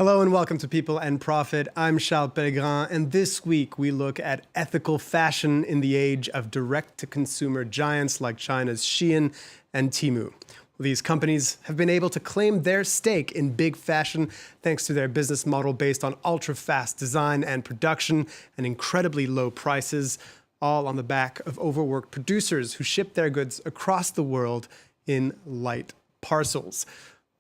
Hello and welcome to People and Profit. I'm Pellegrin, and this week we look at ethical fashion in the age of direct-to-consumer giants like China's Shein and Temu. These companies have been able to claim their stake in big fashion thanks to their business model based on ultra-fast design and production and incredibly low prices, all on the back of overworked producers who ship their goods across the world in light parcels.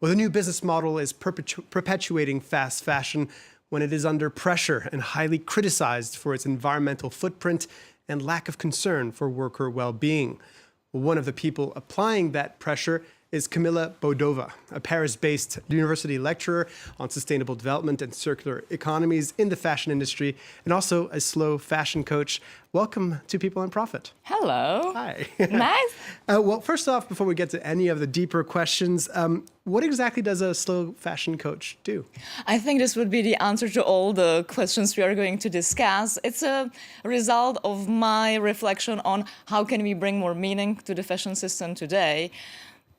Well, the new business model is perpetuating fast fashion when it is under pressure and highly criticized for its environmental footprint and lack of concern for worker well-being. One of the people applying that pressure is Kamila Boudova, a Paris-based university lecturer on sustainable development and circular economies in the fashion industry, and also a slow fashion coach. Welcome to People and Profit. Hello. Hi. Nice. Well, first off, before we get to any of the deeper questions, what exactly does a slow fashion coach do? I think this would be the answer to all the questions we are going to discuss. It's a result of my reflection on how can we bring more meaning to the fashion system today,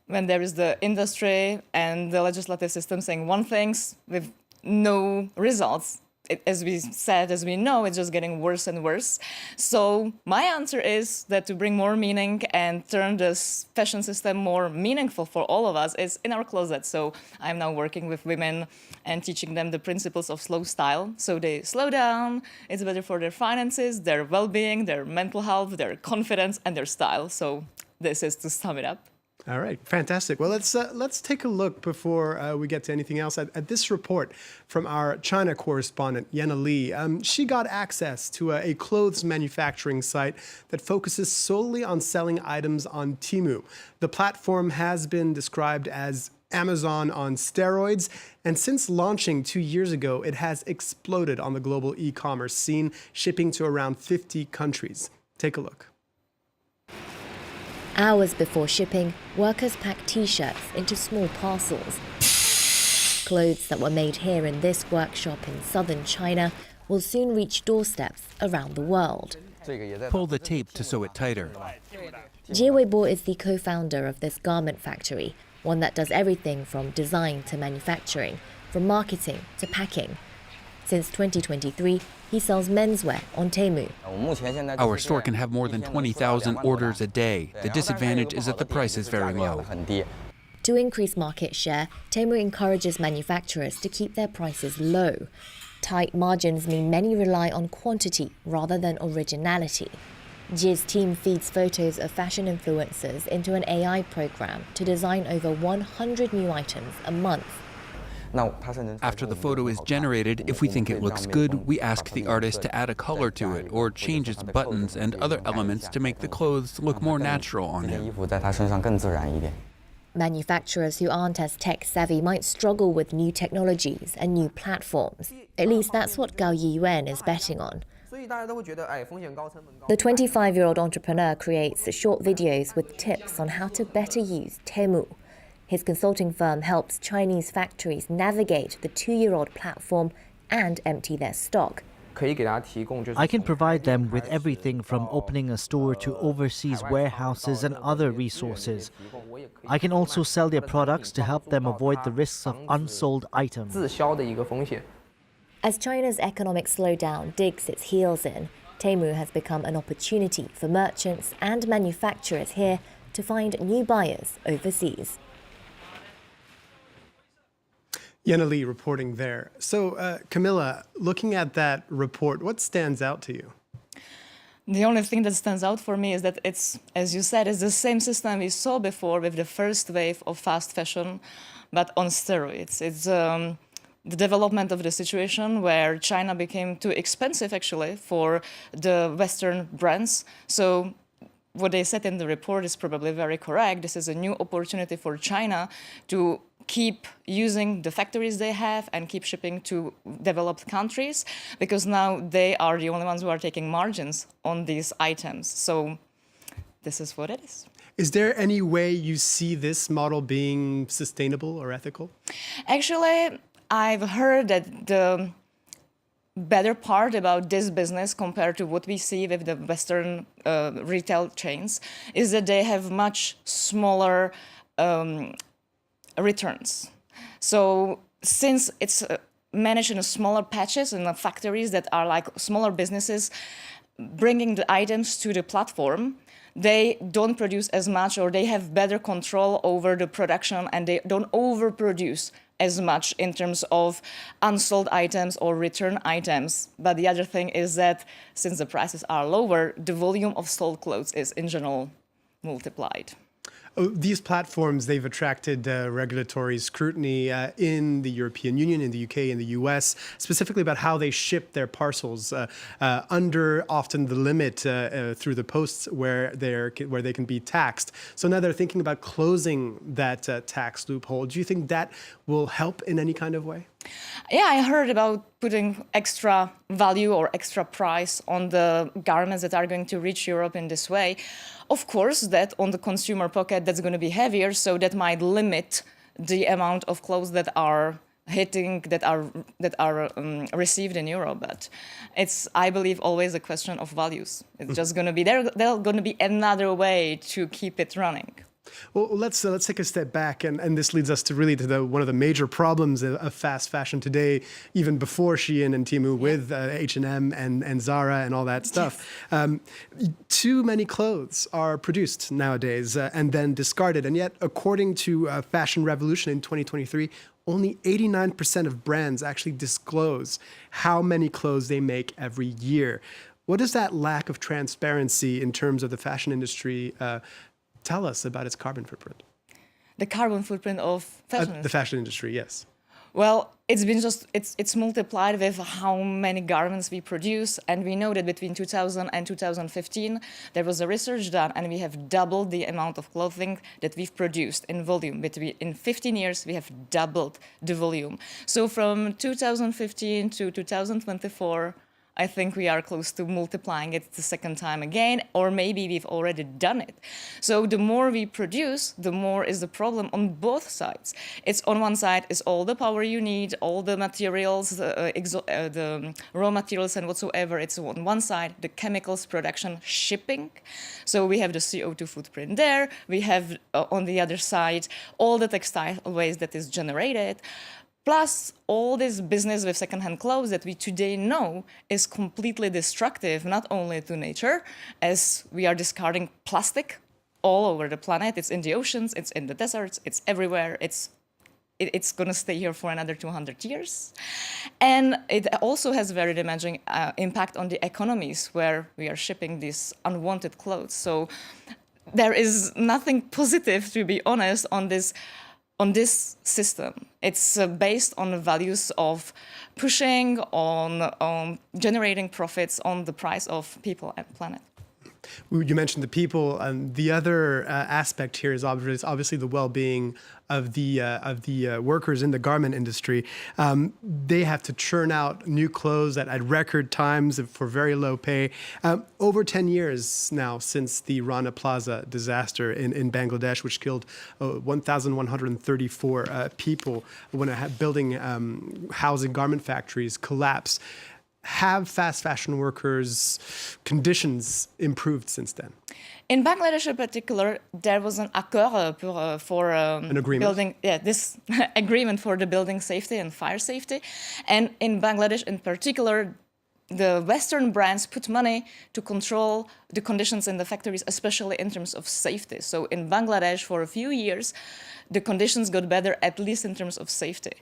when there is the industry and the legislative system saying one thing with no results. As we know, it's just getting worse and worse. So my answer is that to bring more meaning and turn this fashion system more meaningful for all of us is in our closet. So I'm now working with women and teaching them the principles of slow style. So they slow down, it's better for their finances, their well-being, their mental health, their confidence, and their style. So this is to sum it up. All right, fantastic. Well, let's take a look before we get to anything else at this report from our China correspondent, Yana Li. She got access to a clothes manufacturing site that focuses solely on selling items on Temu. The platform has been described as Amazon on steroids, and since launching 2 years ago, it has exploded on the global e-commerce scene, shipping to around 50 countries. Take a look. Hours before shipping, workers pack T-shirts into small parcels. Clothes that were made here in this workshop in southern China will soon reach doorsteps around the world. Pull the tape to sew it tighter. Jie Weibo is the co-founder of this garment factory, one that does everything from design to manufacturing, from marketing to packing. Since 2023, he sells menswear on Temu. Our store can have more than 20,000 orders a day. The disadvantage is that the price is very low. To increase market share, Temu encourages manufacturers to keep their prices low. Tight margins mean many rely on quantity rather than originality. Jie's team feeds photos of fashion influencers into an AI program to design over 100 new items a month. After the photo is generated, if we think it looks good, we ask the artist to add a color to it or change its buttons and other elements to make the clothes look more natural on him. Manufacturers who aren't as tech-savvy might struggle with new technologies and new platforms. At least that's what Gao Yiyuan is betting on. The 25-year-old entrepreneur creates short videos with tips on how to better use Temu. His consulting firm helps Chinese factories navigate the 2-year-old platform and empty their stock. I can provide them with everything from opening a store to overseas warehouses and other resources. I can also sell their products to help them avoid the risks of unsold items. As China's economic slowdown digs its heels in, Temu has become an opportunity for merchants and manufacturers here to find new buyers overseas. Yana Li reporting there. So, Kamila, looking at that report, what stands out to you? The only thing that stands out for me is that it's, as you said, it's the same system we saw before with the first wave of fast fashion, but on steroids. It's the development of the situation where China became too expensive, actually, for the Western brands. So what they said in the report is probably very correct. This is a new opportunity for China to keep using the factories they have and keep shipping to developed countries, because now they are the only ones who are taking margins on these items. So this is what it is. Is there any way you see this model being sustainable or ethical? Actually, I've heard that the better part about this business compared to what we see with the Western retail chains is that they have much smaller returns. So since it's manage in smaller patches in the factories that are like smaller businesses bringing the items to the platform. They don't produce as much, or they have better control over the production, and they don't overproduce as much in terms of unsold items or return items. But the other thing is that since the prices are lower, the volume of sold clothes is in general multiplied. Oh, these platforms, they've attracted regulatory scrutiny in the European Union, in the UK, in the US, specifically about how they ship their parcels under often the limit through the posts where they can be taxed. So now they're thinking about closing that tax loophole. Do you think that will help in any kind of way? Yeah, I heard about putting extra value or extra price on the garments that are going to reach Europe in this way. Of course, that on the consumer pocket, that's going to be heavier, so that might limit the amount of clothes that are received in Europe. But it's, I believe, always a question of values. It's just going to be there's going to be another way to keep it running. Well, let's take a step back, and this leads us to really to one of the major problems of fast fashion today, even before Shein and Temu, with H&M and Zara and all that stuff. Yes. Too many clothes are produced nowadays and then discarded, and yet, according to Fashion Revolution in 2023, only 89% of brands actually disclose how many clothes they make every year. What does that lack of transparency in terms of the fashion industry tell us about its carbon footprint? The carbon footprint of fashion the fashion industry, yes. Well, it's multiplied with how many garments we produce, and we know that between 2000 and 2015 there was a research done, and we have doubled the amount of clothing that we've produced in volume. In 15 years we have doubled the volume. So from 2015 to 2024, I think we are close to multiplying it the second time again, or maybe we've already done it. So the more we produce, the more is the problem on both sides. It's on one side is all the power you need, all the materials, the raw materials and whatsoever. It's on one side, the chemicals, production, shipping. So we have the CO2 footprint there. We have on the other side, all the textile waste that is generated. Plus, all this business with secondhand clothes that we today know is completely destructive, not only to nature, as we are discarding plastic all over the planet. It's in the oceans, it's in the deserts, it's everywhere. It's going to stay here for another 200 years. And it also has very damaging impact on the economies where we are shipping these unwanted clothes. So there is nothing positive, to be honest, on this system. It's based on the values of pushing, on generating profits, on the price of people and planet. You mentioned the people, and the other aspect here is obviously the well-being of the workers in the garment industry. They have to churn out new clothes at record times for very low pay. Over 10 years now since the Rana Plaza disaster in Bangladesh, which killed 1,134 people when a building housing garment factories collapsed. Have fast fashion workers' conditions improved since then? In Bangladesh in particular, there was an accord for an agreement. This agreement for the building safety and fire safety. And in Bangladesh in particular, the Western brands put money to control the conditions in the factories, especially in terms of safety. So in Bangladesh, for a few years, the conditions got better, at least in terms of safety.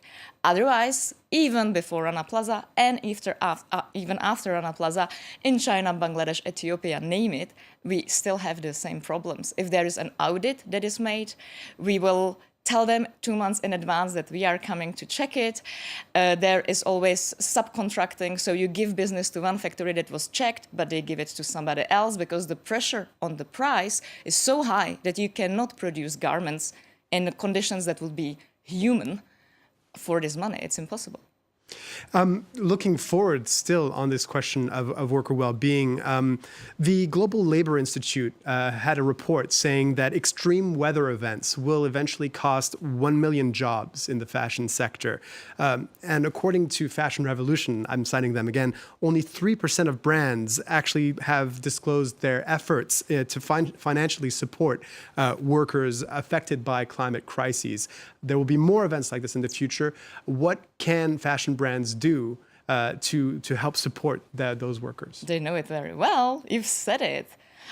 Otherwise, even before Rana Plaza and even after Rana Plaza, in China, Bangladesh, Ethiopia, name it, we still have the same problems. If there is an audit that is made, we will tell them 2 months in advance that we are coming to check it. There is always subcontracting, so you give business to one factory that was checked, but they give it to somebody else because the pressure on the price is so high that you cannot produce garments in the conditions that would be human for this money. It's impossible. Looking forward still on this question of worker well-being, the Global Labor Institute had a report saying that extreme weather events will eventually cost 1 million jobs in the fashion sector. And according to Fashion Revolution, I'm citing them again, only 3% of brands actually have disclosed their efforts to financially support workers affected by climate crises. There will be more events like this in the future. What can fashion brands do to help support those workers? They know it very well. You've said it.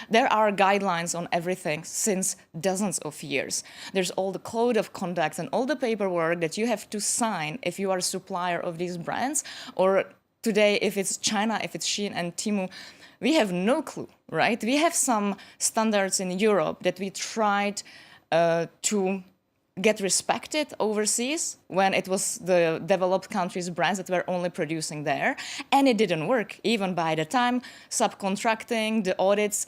There are guidelines on everything since dozens of years. There's all the code of conduct and all the paperwork that you have to sign if you are a supplier of these brands. Or today, if it's China, if it's Shein and Temu, we have no clue, right? We have some standards in Europe that we tried to get respected overseas when it was the developed countries' brands that were only producing there. And it didn't work. Even by the time subcontracting, the audits,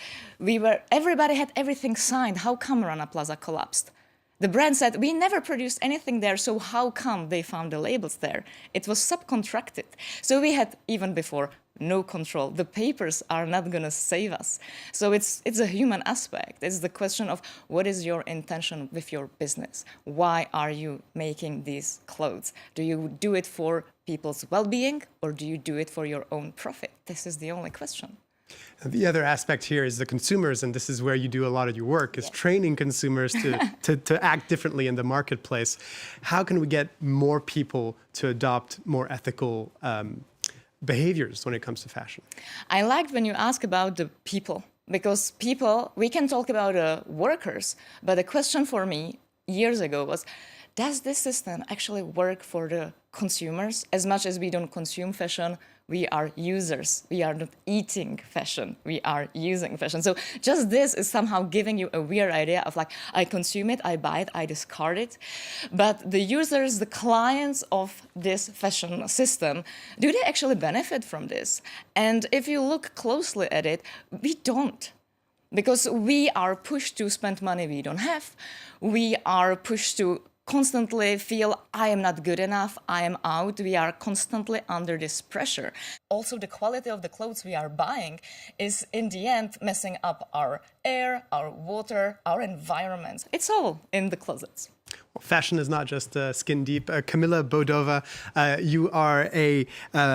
everybody had everything signed. How come Rana Plaza collapsed? The brand said, we never produced anything there, so how come they found the labels there? It was subcontracted. So we had, even before, no control. The papers are not going to save us. So it's a human aspect. It's the question of what is your intention with your business? Why are you making these clothes? Do you do it for people's well-being or do you do it for your own profit? This is the only question. The other aspect here is the consumers, and this is where you do a lot of your work, is training consumers to act differently in the marketplace. How can we get more people to adopt more ethical behaviors when it comes to fashion? I liked when you ask about the people, because people, we can talk about workers, but the question for me years ago was, does this system actually work for the consumers? As much as we don't consume fashion, we are users. We are not eating fashion. We are using fashion. So just this is somehow giving you a weird idea of like, I consume it, I buy it, I discard it. But the users, the clients of this fashion system, do they actually benefit from this? And if you look closely at it, we don't. Because we are pushed to spend money we don't have. We are pushed to constantly feel I am not good enough, I am out. We are constantly under this pressure. Also, the quality of the clothes we are buying is in the end messing up our air, our water, our environment. It's all in the closets. Well, fashion is not just skin deep. Kamila Boudova, you are a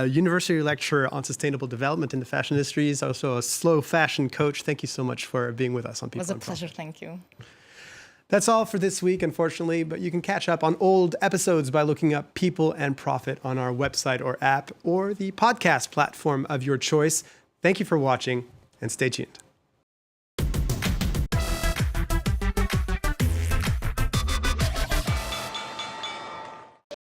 university lecturer on sustainable development in the fashion industry, also a slow fashion coach. Thank you so much for being with us on People It was a and Profit. pleasure, thank you. That's all for this week, unfortunately, but you can catch up on old episodes by looking up People and Profit on our website or app or the podcast platform of your choice. Thank you for watching and stay tuned.